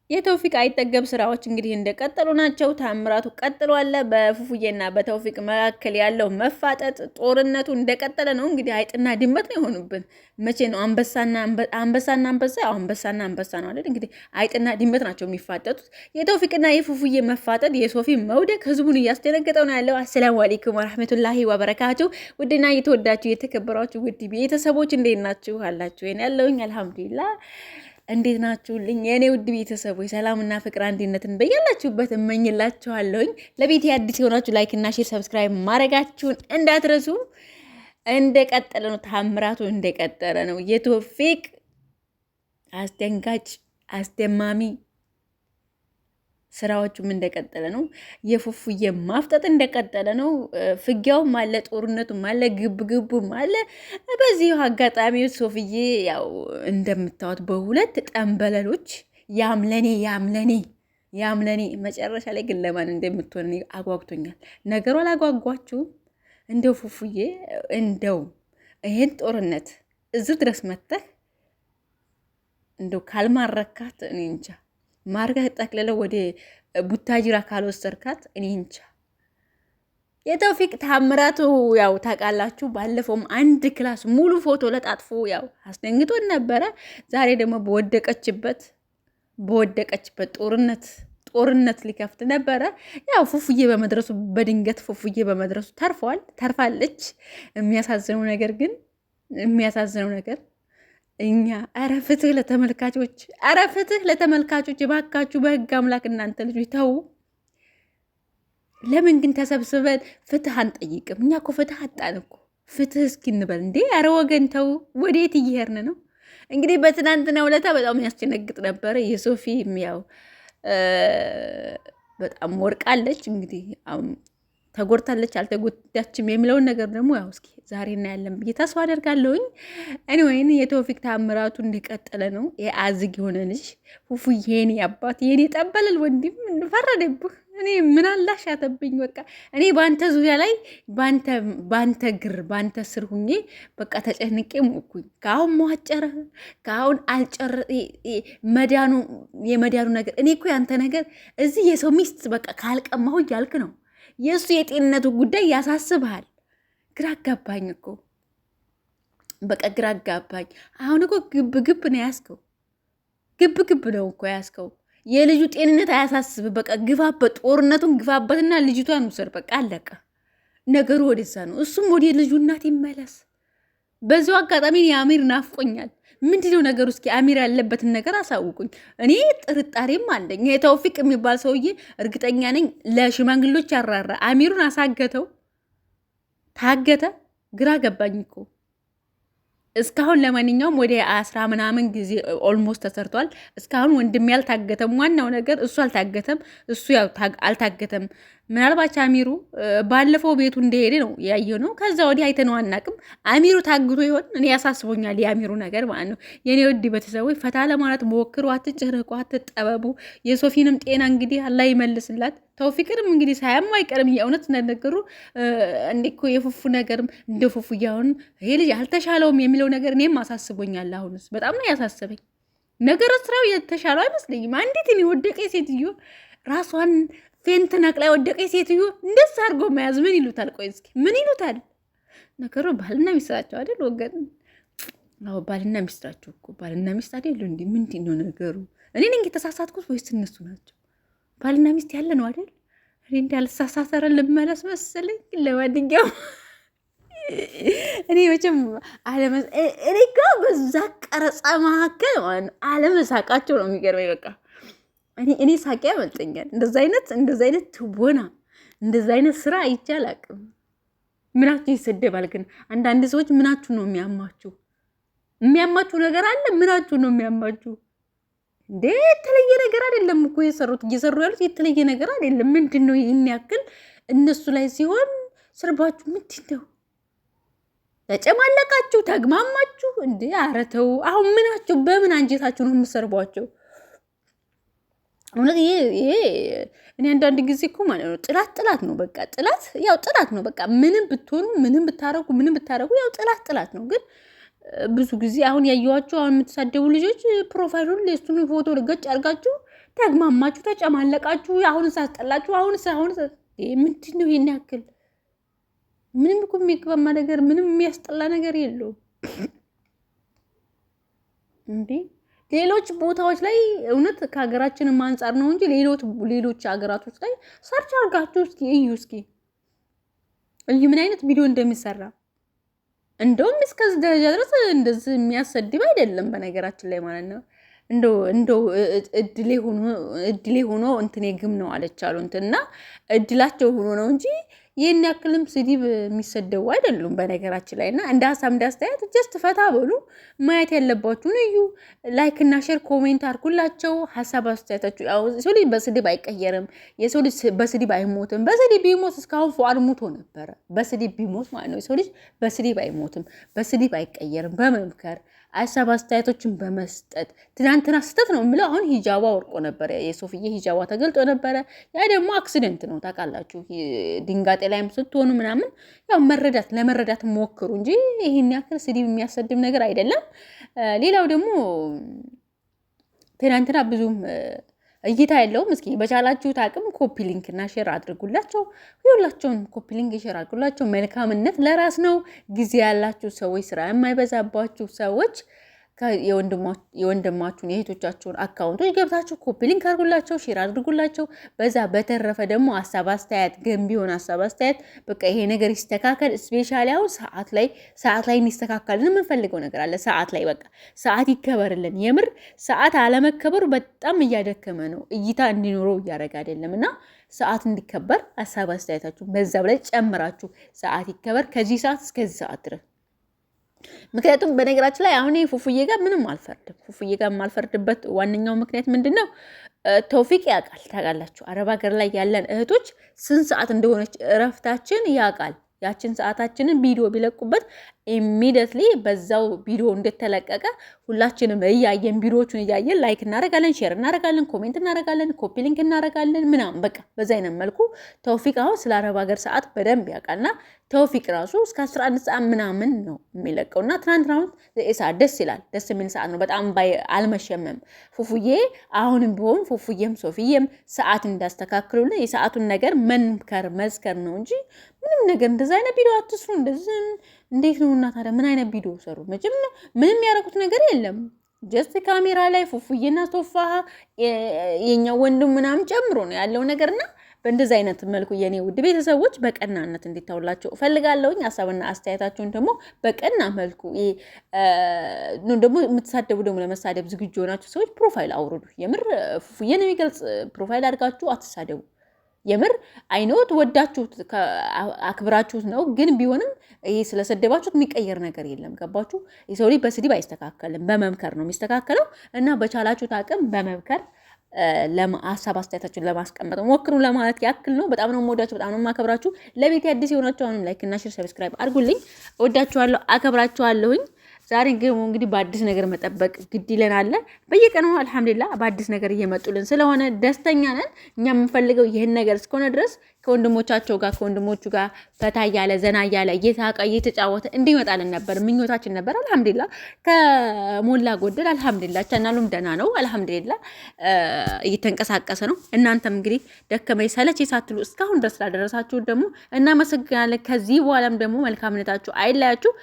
የተውፊቅ አይጠገብ ስራዎች እንግዲህ እንደቀጠሉ ናቸው። ታምራቱ ቀጥሏል። በፉፉዬና በተውፊቅ መካከል ያለው መፋጠጥ ጦርነቱ እንደቀጠለ ነው። እንግዲህ አይጥና ድመት ነው የሆኑብን። መቼ ነው አንበሳና አንበሳ? አንበሳና አንበሳ ነው አይደል? እንግዲህ አይጥና ድመት ናቸው የሚፋጠጡት። የተውፊቅና የፉፉዬ መፋጠጥ፣ የሶፊ መውደቅ ህዝቡን እያስደነገጠው ነው ያለው። አሰላሙ አለይኩም ወራህመቱላሂ ወበረካቱ። ውድና እየተወዳችሁ የተከበራችሁ ውድ ቤተሰቦች እንዴት ናችሁ? አላችሁ ያለውኝ አልሐምዱሊላህ። እንዴት ናችሁልኝ የኔ ውድ ቤተሰቦች? ሰላምና ፍቅር አንድነትን በያላችሁበት እመኝላችኋለሁኝ። ለቤቴ አዲስ የሆናችሁ ላይክ እና ሼር ሰብስክራይብ ማድረጋችሁን እንዳትረሱ። እንደቀጠለ ነው ታምራቱ፣ እንደቀጠለ ነው። የተውፊቅ አስደንጋጭ አስደማሚ ስራዎቹም እንደቀጠለ ነው። የፉፉዬ ማፍጠጥ እንደቀጠለ ነው። ፍጊያውም አለ፣ ጦርነቱም አለ፣ ግብግቡም አለ። በዚሁ አጋጣሚ ሶፍዬ ያው እንደምታዩት በሁለት ጠንበለሎች ያምለኔ መጨረሻ ላይ ግን ለማን እንደምትሆን አጓጉቶኛል። ነገሩ አላጓጓችሁም? እንደው ፉፉዬ እንደው ይሄን ጦርነት እዚህ ድረስ መጥተህ እንደው ካልማረካት እኔ እንጃ ማርጋ ጠቅልለው ወደ ቡታጅራ ካልወሰድካት እኔ እንጃ። የተውፊቅ ታምራቱ ያው ታውቃላችሁ። ባለፈውም አንድ ክላስ ሙሉ ፎቶ ለጣጥፎ ያው አስደንግጦን ነበረ። ዛሬ ደግሞ በወደቀችበት ጦርነት ሊከፍት ነበረ። ያው ፉፉዬ በመድረሱ በድንገት ፉፉዬ በመድረሱ ተርፋለች። የሚያሳዝነው ነገር እኛ ኧረ ፍትህ ለተመልካቾች እባካችሁ፣ በህግ አምላክ እናንተ ልጆች ተው። ለምን ግን ተሰብስበን ፍትህ አንጠይቅም? እኛ እኮ ፍትህ አጣን እኮ። ፍትህ እስኪ እንበል እንዴ! ኧረ ወገን ተው። ወዴት እየሄድን ነው? እንግዲህ በትናንትና ውለታ በጣም ያስደነግጥ ነበረ። የሶፊ ያው በጣም ወርቃለች። እንግዲህ ተጎድታለች አልተጎዳችም የሚለውን ነገር ደግሞ ያው እስኪ ዛሬ እናያለን ብዬ ተስፋ አደርጋለሁኝ። እኔ የተውፊቅ ታምራቱ እንደቀጠለ ነው። የአዝግ የሆነ ልጅ ፉፉዬ፣ የኔ አባት፣ የኔ ጠበለል ወንድም ፈረደብህ። እኔ ምን አላሻተብኝ? በቃ እኔ በአንተ ዙሪያ ላይ በአንተ ስር ሁኜ በቃ ተጨንቄ ሞኩኝ። ከአሁን መዋጨረ ከአሁን አልጨረ የመዳኑ ነገር እኔ እኮ ያንተ ነገር እዚህ የሰው ሚስት በቃ ካልቀማሁ እያልክ ነው። የእሱ የጤንነቱ ጉዳይ ያሳስብሃል። ግራ አጋባኝ እኮ በቃ ግራ አጋባኝ። አሁን እኮ ግብ ነው ያዝከው፣ ግብ ነው እኮ ያዝከው። የልጁ ጤንነት አያሳስብ። በቃ ግፋበት፣ ጦርነቱን ግፋበትና ልጅቷን ውሰድ። በቃ አለቀ ነገሩ። ወደዛ ነው። እሱም ወደ ልጁ እናት ይመለስ። በዚሁ አጋጣሚ የአሚር ናፍቆኛል። ምንድነው ነገሩ? እስኪ አሚር ያለበትን ነገር አሳውቁኝ። እኔ ጥርጣሬም አለኝ። የተውፊቅ የሚባል ሰውዬ እርግጠኛ ነኝ ለሽማግሌዎች ያራራ አሚሩን አሳገተው፣ ታገተ። ግራ ገባኝ እኮ እስካሁን። ለማንኛውም ወደ 10 ምናምን ጊዜ ኦልሞስት ተሰርቷል። እስካሁን ወንድሜ አልታገተም። ዋናው ነገር እሱ አልታገተም፣ እሱ ያው አልታገተም። ምናልባት አሚሩ ባለፈው ቤቱ እንደሄደ ነው ያየው ነው። ከዛ ወዲህ አይተነው አናቅም። አሚሩ ታግቶ ይሆን? እኔ ያሳስቦኛል የአሚሩ ነገር ማለት ነው። የኔ ውድ ቤተሰቦች ፈታ ለማለት ሞክሩ፣ አትጨረቁ፣ አትጠበቡ። የሶፊንም ጤና እንግዲህ አላህ ይመልስላት። ተውፊቅንም እንግዲህ ሳያም አይቀርም። የእውነት እንደነገሩ እንዲኮ የፉፉ ነገርም እንደ ፉፉ እያሁን ይሄ ልጅ አልተሻለውም የሚለው ነገር እኔም አሳስቦኛል። አሁንስ በጣም ነው ያሳሰበኝ ነገሩ። ስራው የተሻለው አይመስለኝም። አንዲት የወደቀ ሴትዮ ራሷን ፌንት ነቅላ የወደቀ ሴትዮ እንደዛ አድርጎ መያዝ ምን ይሉታል? ቆይ እስኪ ምን ይሉታል? ነገሩ ባልና ሚስት ናቸው አይደል ወገን? አዎ ባልና ሚስት ናቸው እኮ። ባልና ሚስት አይደል እንዴ? ምንድን ነው ነገሩ? እኔ ነኝ የተሳሳትኩት ወይስ እነሱ ናቸው? ባልና ሚስት ያለ ነው አይደል? እኔ እንዳልሳሳተረ ልመለስ መሰለኝ። ለማንኛውም እኔ መቼም እኔ ጋር በዛ ቀረጻ መካከል አለመሳቃቸው ነው የሚገርመኝ። በቃ እኔ ሳቂ ያመልጠኛል። እንደዛ አይነት ትወና እንደዛ አይነት ስራ አይቻል አቅም። ምናችሁ ይሰደባል ግን አንዳንድ ሰዎች ምናችሁ ነው የሚያማችሁ? የሚያማችሁ ነገር አለ። ምናችሁ ነው የሚያማችሁ እንዴ? የተለየ ነገር አይደለም እኮ እየሰሩ ያሉት የተለየ ነገር አይደለም። ምንድን ነው ይህን ያክል እነሱ ላይ ሲሆን ስርባችሁ ምንድን ነው? ተጨማለቃችሁ፣ ተግማማችሁ እንዴ? ኧረ ተው። አሁን ምናችሁ በምን አንጀታችሁ ነው የምሰርቧቸው? እውነት ይሄ እኔ አንዳንድ ጊዜ እኮ ማለት ነው ጥላት ነው። በቃ ጥላት ነው። በቃ ምንም ብትሆኑ ምንም ብታረጉ ያው ጥላት ነው። ግን ብዙ ጊዜ አሁን ያየኋቸው አሁን የምትሳደቡ ልጆች ፕሮፋይሉን ለእሱን ፎቶ ገጭ አድርጋችሁ ተግማማችሁ፣ ተጨማለቃችሁ። አሁን ሳስጠላችሁ፣ አሁን ምንድን ነው ይሄን ያክል? ምንም እኮ የሚግባማ ነገር ምንም የሚያስጠላ ነገር የለውም እንዴ። ሌሎች ቦታዎች ላይ እውነት ከሀገራችንም አንጻር ነው እንጂ ሌሎች ሀገራቶች ላይ ሰርች አድርጋችሁ እስኪ እዩ ምን አይነት ቪዲዮ እንደሚሰራ። እንደውም እስከዚህ ደረጃ ድረስ እንደዚህ የሚያሰድብ አይደለም በነገራችን ላይ ማለት ነው። እንደው እድሌ ሆኖ እንትኔ ግም ነው አለቻሉ እንትና እድላቸው ሆኖ ነው እንጂ ይህን ያክልም ስድብ የሚሰደቡ አይደሉም በነገራችን ላይ። እና እንደ ሀሳብ እንዳስተያየት ጀስት ፈታ በሉ። ማየት ያለባችሁን እዩ። ላይክ እና ሼር ኮሜንት አድርጉላቸው። ሀሳብ አስተያየታችሁ። ያው የሰው ልጅ በስድብ አይቀየርም። የሰው ልጅ በስድብ አይሞትም። በስድብ ቢሞት እስካሁን ፉአድ ሞቶ ነበረ። በስድብ ቢሞት ማለት ነው። የሰው ልጅ በስድብ አይሞትም። በስድብ አይቀየርም። በመምከር ሀሳብ አስተያየቶችን በመስጠት ትናንትና ስህተት ነው የምለው። አሁን ሂጃቧ ወርቆ ነበረ። የሶፍዬ ሂጃቧ ተገልጦ ነበረ። ያ ደግሞ አክሲደንት ነው ታውቃላችሁ። ድንጋጤ ላይም ስትሆኑ ምናምን ያው ለመረዳት ሞክሩ እንጂ ይህን ያክል ስድብ የሚያሰድብ ነገር አይደለም። ሌላው ደግሞ ትናንትና ብዙም እይታ የለውም። እስኪ በቻላችሁት አቅም ኮፒ ሊንክ እና ሼር አድርጉላቸው። ሁላቸውን ኮፒ ሊንክ ሼር አድርጉላቸው። መልካምነት ለራስ ነው። ጊዜ ያላችሁ ሰዎች፣ ስራ የማይበዛባችሁ ሰዎች የወንድማችሁን የእህቶቻችሁን አካውንቶች ገብታችሁ ኮፒ ሊንክ አድርጉላቸው፣ ሼር አድርጉላቸው። በዛ በተረፈ ደግሞ ሀሳብ አስተያየት፣ ገንቢ የሆነ ሀሳብ አስተያየት፣ በቃ ይሄ ነገር ይስተካከል። ስፔሻሊ አሁን ሰዓት ላይ እንዲስተካከልን የምንፈልገው ነገር አለ። ሰዓት ላይ በቃ ሰዓት ይከበርልን። የምር ሰዓት አለመከበሩ በጣም እያደከመ ነው፣ እይታ እንዲኖረው እያደረገ አይደለም። እና ሰዓት እንዲከበር ሀሳብ አስተያየታችሁ በዛ ላይ ጨምራችሁ ሰዓት ይከበር ከዚህ ሰዓት እስከዚህ ሰዓት ድረስ። ምክንያቱም በነገራችን ላይ አሁን ፉፉዬ ጋር ምንም አልፈርድም። ፉፉዬ ጋር የማልፈርድበት ዋነኛው ምክንያት ምንድን ነው? ተውፊቅ ያውቃል። ታውቃላችሁ፣ አረብ ሀገር ላይ ያለን እህቶች ስንት ሰዓት እንደሆነች እረፍታችን ያውቃል። ያችን ሰዓታችንን ቪዲዮ ቢለቁበት ኢሚዲየትሊ በዛው ቪዲዮ እንደተለቀቀ ሁላችንም እያየን ቪዲዮዎቹን እያየን ላይክ እናደርጋለን፣ ሼር እናደርጋለን፣ ኮሜንት እናደርጋለን፣ ኮፒ ሊንክ እናደርጋለን ምናምን በቃ በዛ አይነት መልኩ ተውፊቅ አሁን ስለ አረብ ሀገር ሰዓት በደንብ ያውቃልና ተውፊቅ ራሱ እስከ 11 ሰዓት ምናምን ነው የሚለቀውና ትናንትና ሰዓት ደስ ይላል። ደስ የሚል ሰዓት ነው። በጣም አልመሸመም። ፉፉዬ አሁንም ቢሆን ፉፉዬም ሶፊዬም ሰዓት እንዳስተካክሉልን የሰዓቱን ነገር መዝከር ነው እንጂ ምንም ነገር እንደዛ አይነት ቪዲዮ አትስሩ። እንደዚህ እንዴት ነው? እና ታዲያ ምን አይነት ቪዲዮ ሰሩ? መቼም ምንም ያደረጉት ነገር የለም። ጀስት ካሜራ ላይ ፉፉዬና ሶፋ የኛ ወንድም ምናምን ጨምሮ ነው ያለው ነገርና በእንደዚህ አይነት መልኩ የኔ ውድ ቤተሰቦች በቀናነት እንዲታውላቸው እፈልጋለሁኝ። ሀሳብና አስተያየታችሁን ደግሞ በቀና መልኩ ደግሞ የምትሳደቡ ደግሞ ለመሳደብ ዝግጁ ሆናችሁ ሰዎች ፕሮፋይል አውርዱ። የምር ፉፉዬን የሚገልጽ ፕሮፋይል አድርጋችሁ አትሳደቡ። የምር አይኖት ወዳችሁት አክብራችሁት ነው። ግን ቢሆንም ይሄ ስለሰደባችሁት የሚቀየር ነገር የለም። ገባችሁ? የሰው ልጅ በስድብ አይስተካከልም፣ በመምከር ነው የሚስተካከለው። እና በቻላችሁት አቅም በመምከር ሀሳብ አስተያየታችሁን ለማስቀመጥ ሞክሩ ለማለት ያክል ነው። በጣም ነው የምወዳችሁ፣ በጣም ነው የማከብራችሁ። ለቤት አዲስ የሆናችሁ አሁንም ላይክ እና ሼር ሰብስክራይብ አድርጉልኝ። እወዳችኋለሁ፣ አከብራችኋለሁኝ። ዛሬ እንግዲህ በአዲስ ነገር መጠበቅ ግድ ይለናል። በየቀኑ አልሐምዱሊላህ በአዲስ ነገር እየመጡልን ስለሆነ ደስተኛ ነን። እኛ የምንፈልገው ይህን ነገር እስከሆነ ድረስ ከወንድሞቹ ጋር ፈታ እያለ ዘና እያለ እየሳቀ እየተጫወተ እንዲመጣልን ነበር ምኞታችን ነበር። አልሐምዱሊላህ ከሞላ ጎደል አልሐምዱሊላህ ቻናሉም ደህና ነው። አልሐምዱሊላህ እየተንቀሳቀሰ ነው። እናንተም እንግዲህ ደከመኝ ሰለች ሳትሉ እስካሁን ድረስ ላደረሳችሁ ደግሞ እናመሰግናለን። ከዚህ በኋላም ደግሞ መልካምነታችሁ አይለያችሁ።